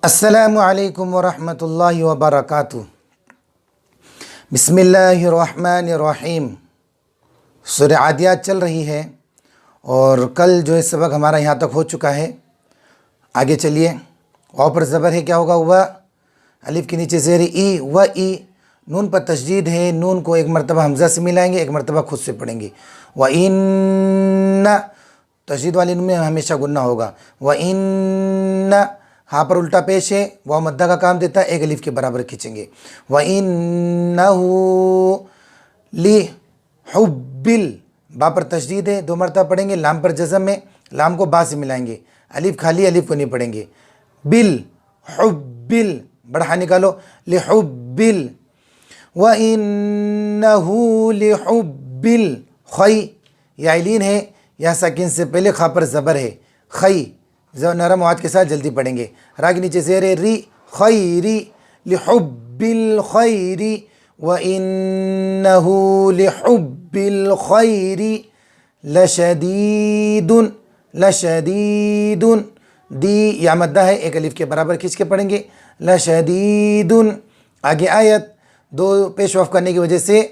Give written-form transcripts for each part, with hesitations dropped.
السلام علیکم ورحمۃ اللہ وبرکاتہ۔ بسم اللہ الرحمن الرحیم۔ سورہ عادیات چل رہی ہے اور کل جو ہے سبق ہمارا یہاں تک ہو چکا ہے۔ آگے چلیے۔ واو پر زبر ہے، کیا ہوگا؟ ہوا۔ الف کے نیچے زیر ای، و ای۔ نون پر تشدید ہے، نون کو ایک مرتبہ حمزہ سے ملائیں گے، ایک مرتبہ خود سے پڑھیں گے۔ وَإِنَّ، تشدید والی نون میں ہمیشہ گنہ ہوگا۔ وَإِنَّ، ہاں پر الٹا پیش ہے، واو مدہ کا کام دیتا ہے، ایک الف کے برابر کھینچیں گے۔ وَإِنَّهُ لِحُبِّ، با پر تشدید ہے، دو مرتبہ پڑھیں گے۔ لام پر جزم ہے، لام کو با سے ملائیں گے، الف خالی، الف کو نہیں پڑھیں گے۔ بِالْحُبِّ، بڑھا نکالو، لِحُبِّ۔ وَإِنَّهُ لِحُبِّ الْخَيْرِ، یا علین ہے، یا ساکن سے پہلے خا پر زبر ہے، خی، نرم آواز کے ساتھ جلدی پڑھیں گے۔ را کے نیچے زیر ری، خیری، لحب الخیر، وَإِنَّهُ لِحُبِّ الْخَيْرِ لَشَدِيدٌ، لشدید، دی یا مدہ ہے، ایک الف کے برابر کھینچ کے پڑھیں گے، لشدید۔ آگے آیت دو پیش وقف کرنے کی وجہ سے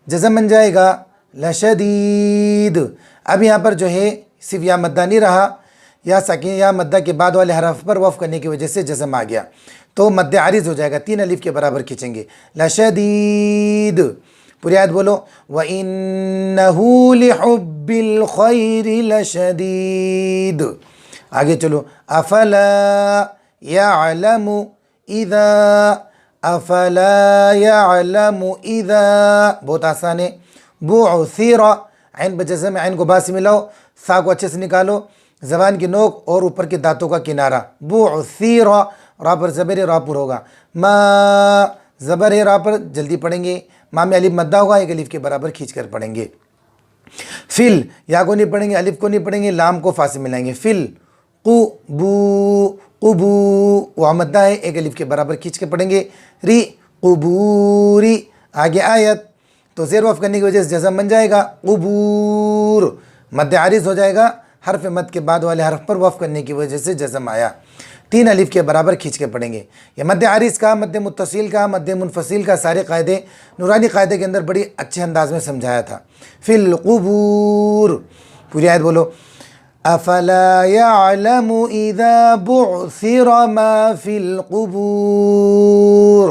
جزم بن جائے گا، لشدید۔ اب یہاں پر جو ہے صرف یا مدہ نہیں رہا، یا ساکن یا مدہ کے بعد والے حرف پر وقف کرنے کی وجہ سے جزم آ گیا، تو مد عارض ہو جائے گا، تین الف کے برابر کھینچیں گے، لشدید۔ پوری آیت بولو، وَإِنَّهُ لِحُبِّ الْخَيْرِ لَشَدِيدٌ۔ آگے چلو، أَفَلَا يَعْلَمُ إِذَا، أَفَلَا يَعْلَمُ إِذَا، بہت آسان ہے۔ بُعْثِرَ، عین بجزم، عین کو با سے ملاؤ، سا کو اچھے سے نکالو، زبان کی نوک اور اوپر کے دانتوں کا کنارہ، بُعْثِرَ، را پر زبر ہے، را پر ہوگا، ما زبر ہے، را پر جلدی پڑھیں گے، ما میں الف مدہ ہوگا، ایک الف کے برابر کھینچ کر پڑھیں گے۔ فل، یا کو نہیں پڑھیں گے، الف کو نہیں پڑھیں گے، لام کو فا سے ملائیں گے، فل، قبو، قبو، وہ مدہ ہے، ایک الف کے برابر کھینچ کے پڑھیں گے، ری، قبوری۔ آگے آیت تو زیر وقف کرنے کی وجہ سے جزم بن جائے گا، قبور، مد عارض ہو جائے گا، حرف مد کے بعد والے حرف پر وقف کرنے کی وجہ سے جزم آیا، تین الف کے برابر کھینچ کے پڑھیں گے۔ یہ مد عارض کا، مد متصل کا، مد منفصل کا سارے قاعدے نورانی قاعدے کے اندر بڑی اچھے انداز میں سمجھایا تھا۔ فی القبور، پوری آیت بولو، افلا يعلم اذا بعثر ما فی القبور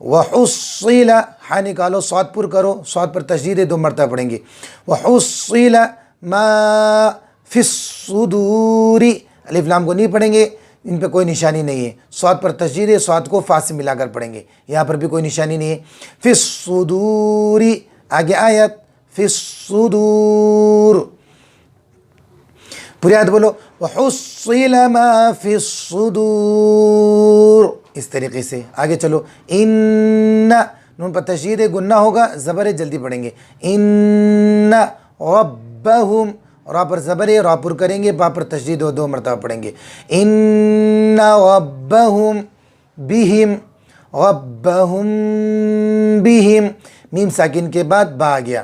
وحصل، ہاں نکالو، صاد پر کرو، صاد پر تشدید ہے، دو مرتبہ پڑھیں گے، وحصل ما فی الصدور، الف لام کو نہیں پڑھیں گے، ان پہ کوئی نشانی نہیں ہے، صاد پر تشدید ہے، صاد کو فا سے ملا کر پڑھیں گے، یہاں پر بھی کوئی نشانی نہیں ہے، فی الصدور۔ آگے آیت، فی الصدور، پوری آیت بولو، وحصل ما فی الصدور، اس طریقے سے۔ آگے چلو، ان، نون پر تشدید ہے، گنہ ہوگا، زبر ہے، جلدی پڑھیں گے، ان ربہم، را پر زبر ہے، را پر کریں گے، با پر تشدید ہو، دو مرتبہ پڑھیں گے، ان ربہم بہم، ربہم بہم، میم ساکن کے بعد با آ گیا،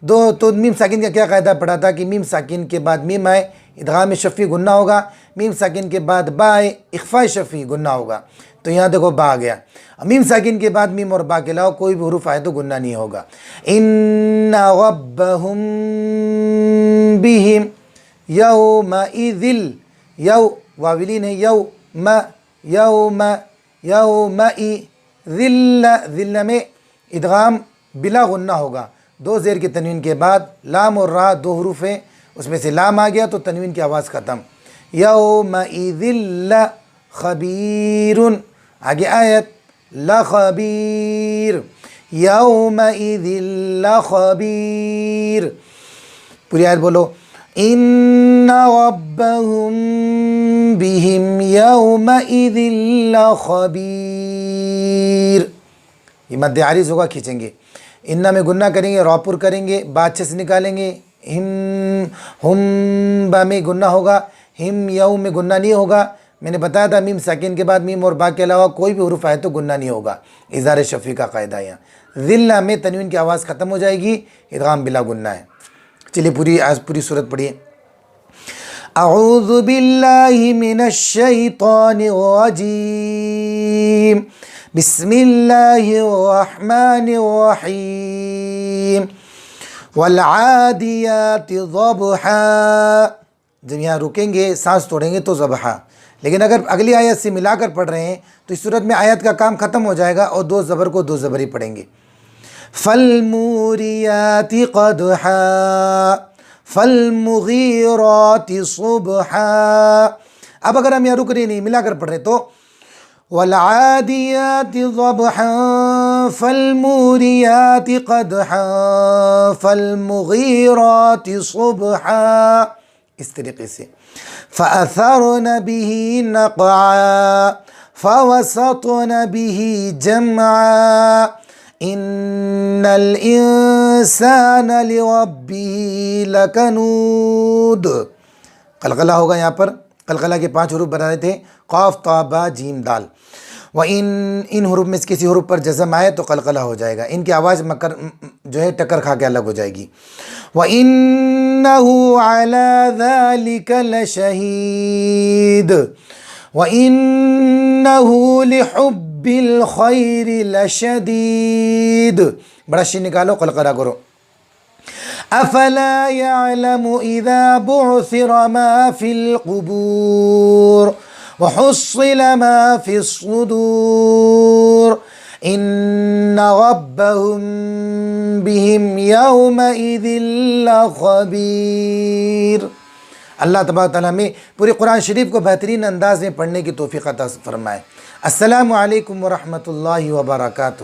تو میم ساکن کا کیا قاعدہ پڑھا تھا کہ میم ساکن کے بعد میم آئے، ادغام شفی گنہ ہوگا، میم ساکن کے بعد با آئے، اخفاء شفی گنہ ہوگا، تو یہاں دیکھو با آ گیا، میم ساکن کے بعد میم اور با کے علاوہ کوئی بھی حروف آئے تو گنہ نہیں ہوگا۔ ان ربہم بہم یومئذ، یو واولین ہے، یوم، یوم، یومئذ، ذل میں ادغام بلا غنہ ہوگا، دو زیر کی تنوین کے بعد لام اور را دو حروف ہیں، اس میں سے لام آ گیا تو تنوین کی آواز ختم، یومئذ لخبیر۔ آگے آیت، لخبیر، یومئذ لخبیر، پوری آیت بولو، ان ربہم بہم یومئذ لخبیر، یہ مد عارض ہوگا، کھینچیں گے، انہ میں گنہ کریں گے، را پر کریں گے، با اچھے سے نکالیں گے، ہم با میں گنہ ہوگا، ہم یو میں گنہ نہیں ہوگا، میں نے بتایا تھا میم ساکن کے بعد میم اور با کے علاوہ کوئی بھی حروف آئے تو گنہ نہیں ہوگا، اظہار شفیع کا قاعدہ یہاں، ذلہ میں تنوین کی آواز ختم ہو جائے گی، ادغام بلا گنہ ہے۔ چلیے پوری صورت پڑھیے، اعوذ باللہ من الشیطان الرجیم بسم اللہ الرحمن الرحیم والعادیات ضبحا. جب یہاں رکیں گے سانس توڑیں گے تو ضبحا، لیکن اگر اگلی آیت سے ملا کر پڑھ رہے ہیں تو اس صورت میں آیت کا کام ختم ہو جائے گا اور دو زبر کو دو زبر ہی پڑھیں گے. فالموریات قدحا فالمغیرات صبحا. اب اگر ہم یہاں رک رہے نہیں، ملا کر پڑھ رہے تو والعادیات ضبحا فالموریات قدحا فالمغیرات صبحا، اس طریقے سے. فأثرن به نقعا فوسطن به جمعا ان الانسان لربه لکنود. قلقلہ ہوگا یہاں پر. قلقلہ کے 5 حروف بنانے تھے، قاف طا با جیم دال. ان حروف میں سے کسی حروف پر جزم آئے تو قلقلہ ہو جائے گا، ان کی آواز جو ہے ٹکر کھا کے الگ ہو جائے گی. وَإِنَّهُ عَلَى ذَلِكَ لَشَهِيدٌ وَإِنَّهُ لِحُبِّ الْخَيْرِ لَشَدِيدٌ. بڑا شین نکالو، قلقلہ کرو. أَفَلَا يَعْلَمُ إِذَا بُعْثِرَ مَا فِي الْقُبُورِ وَحُصِّلَ مَا فِي الصُّدُورِ إِنَّ رَبَّهُمْ بِهِمْ يَوْمَئِذٍ لَخَبِيرٌ. اللہ تبارک تعالیٰ میں پورے قرآن شریف کو بہترین انداز میں پڑھنے کی توفیق عطا فرمائے. السلام علیکم ورحمۃ اللہ وبرکاتہ.